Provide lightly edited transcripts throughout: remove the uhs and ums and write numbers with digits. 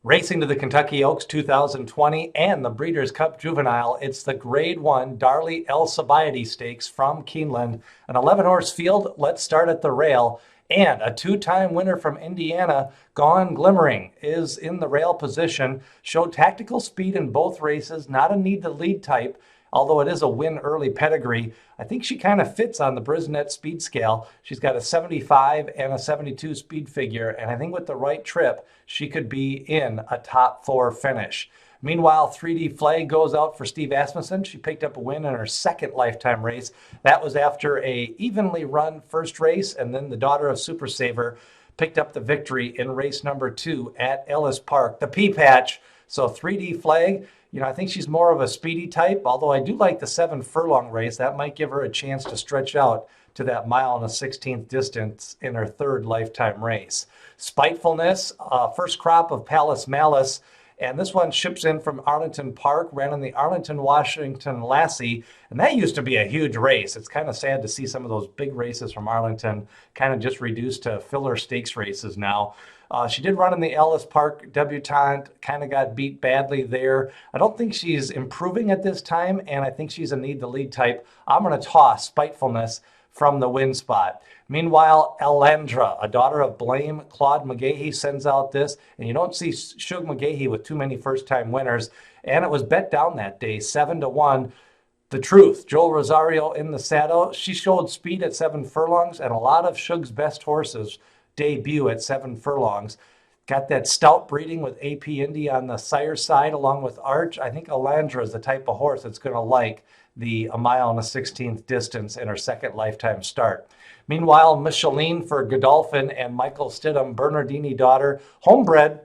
Racing to the Kentucky Oaks 2020 and the Breeders' Cup Juvenile, it's the Grade 1 Darley Alcibiades Stakes from Keeneland. An 11-horse field, let's start at the rail. And a two-time winner from Indiana, Gone Glimmering, is in the rail position. Showed tactical speed in both races, not a need-to-lead type, although it is a win-early pedigree. I think she kind of fits on the Brisnet speed scale. She's got a 75 and a 72 speed figure, and I think with the right trip, she could be in a top 4 finish. Meanwhile, 3D Flag goes out for Steve Asmussen. She picked up a win in her second lifetime race. That was after a evenly run first race, and then the daughter of Super Saver picked up the victory in race number 2 at Ellis Park, the P-Patch. So 3D Flag, I think she's more of a speedy type, although I do like the 7 furlong race. That might give her a chance to stretch out to that 1.16 distance in her third lifetime race. Spitefulness, first crop of Palace Malice, and this one ships in from Arlington Park, ran in the Arlington, Washington Lassie, and that used to be a huge race. It's kind of sad to see some of those big races from Arlington kind of just reduced to filler stakes races now. She did run in the Ellis Park debutante, kind of got beat badly there. I don't think she's improving at this time, and I think she's a need-to-lead type. I'm going to toss Spitefulness from the win spot. Meanwhile, Elandra, a daughter of Blame, Claude McGahey, sends out this, and you don't see Shug McGahey with too many first-time winners, and it was bet down that day, 7-1. The Truth, Joel Rosario in the saddle. She showed speed at 7 furlongs, and a lot of Shug's best horses debut at 7 furlongs. Got that stout breeding with AP Indy on the sire side along with Arch. I think Elandra is the type of horse that's going to like the 1.16 distance in her second lifetime start. Meanwhile, Micheline for Godolphin and Michael Stidham, Bernardini daughter, homebred,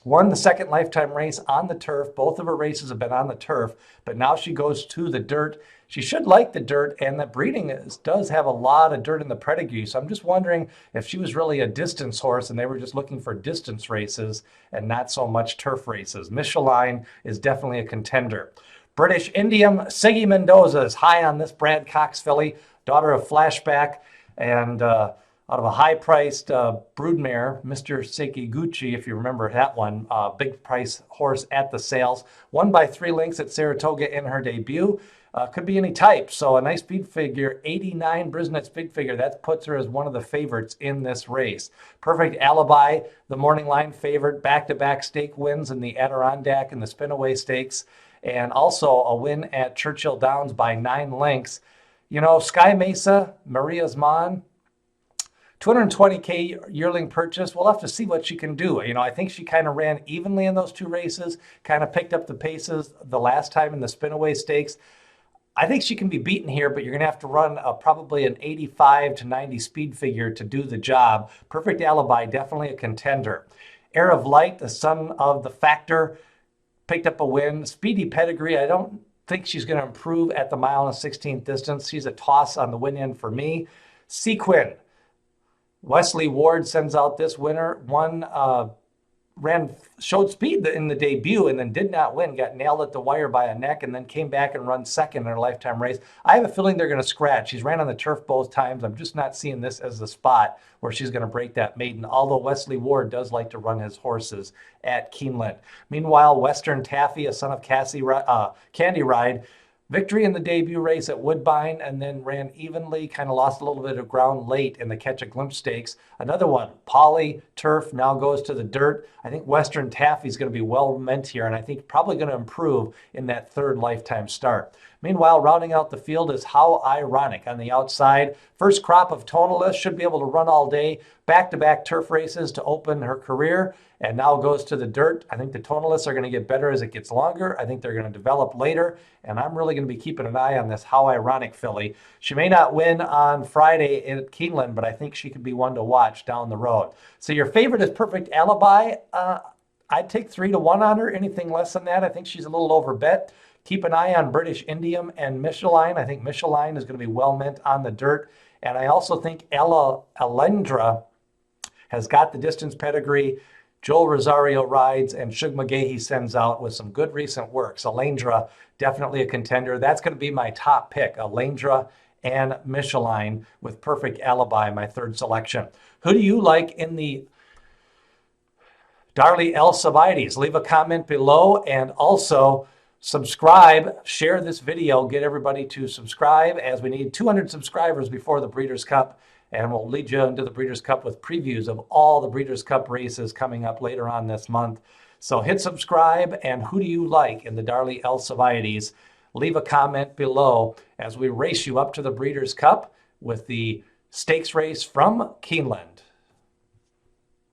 won the second lifetime race on the turf. Both of her races have been on the turf, but now she goes to the dirt. She should like the dirt, and the breeding does have a lot of dirt in the pedigree. So I'm just wondering if she was really a distance horse and they were just looking for distance races and not so much turf races. Micheline is definitely a contender. British Idiom, Siggy Mendoza is high on this Brad Cox filly, daughter of Flashback, and out of a high-priced broodmare, Mr. Sekiguchi, if you remember that one, big price horse at the sales. Won by 3 lengths at Saratoga in her debut. Could be any type, so a nice speed figure, 89 Brisnet speed figure. That puts her as one of the favorites in this race. Perfect Alibi, the morning line favorite, back-to-back stake wins in the Adirondack and the Spinaway Stakes, and also a win at Churchill Downs by 9 lengths. Sky Mesa, Maria's Mon, 220K yearling purchase. We'll have to see what she can do. I think she kind of ran evenly in those 2 races, kind of picked up the paces the last time in the Spinaway Stakes. I think she can be beaten here, but you're going to have to run probably an 85 to 90 speed figure to do the job. Perfect Alibi, definitely a contender. Air of Light, the son of the Factor, picked up a win. Speedy pedigree, I don't think she's going to improve at the 1.16 distance. She's a toss on the win end for me. Sequin, Wesley Ward sends out this winner. Showed speed in the debut and then did not win, got nailed at the wire by a neck, and then came back and run second in her lifetime race. I have a feeling they're going to scratch. She's ran on the turf both times. I'm just not seeing this as the spot where she's going to break that maiden, although Wesley Ward does like to run his horses at Keeneland. Meanwhile, Western Taffy, a son of Candy Ride, victory in the debut race at Woodbine, and then ran evenly, kind of lost a little bit of ground late in the Catch a Glimpse Stakes. Another one, Polly Turf, now goes to the dirt. I think Western Taffy is going to be well meant here, and I think probably going to improve in that third lifetime start. Meanwhile, rounding out the field is How Ironic on the outside. First crop of Tonalist, should be able to run all day. Back-to-back turf races to open her career, and now goes to the dirt. I think the Tonalists are going to get better as it gets longer. I think they're going to develop later, and I'm really going to be keeping an eye on this How Ironic filly. She may not win on Friday at Keeneland, but I think she could be one to watch down the road. So your favorite is Perfect Alibi. I'd take 3-1 on her. Anything less than that, I think she's a little overbet. Keep an eye on British Idiom and Micheline. I think Micheline is going to be well meant on the dirt. And I also think Elandra has got the distance pedigree. Joel Rosario rides, and Shug McGahey sends out with some good recent work. So Elandra, definitely a contender. That's going to be my top pick, Elandra and Micheline with Perfect Alibi, my third selection. Who do you like in the Darley Alcibiades. Leave a comment below and also subscribe, share this video, get everybody to subscribe as we need 200 subscribers before the Breeders' Cup. And we'll lead you into the Breeders' Cup with previews of all the Breeders' Cup races coming up later on this month. So hit subscribe, and who do you like in the Darley Alcibiades? Leave a comment below as we race you up to the Breeders' Cup with the stakes race from Keeneland.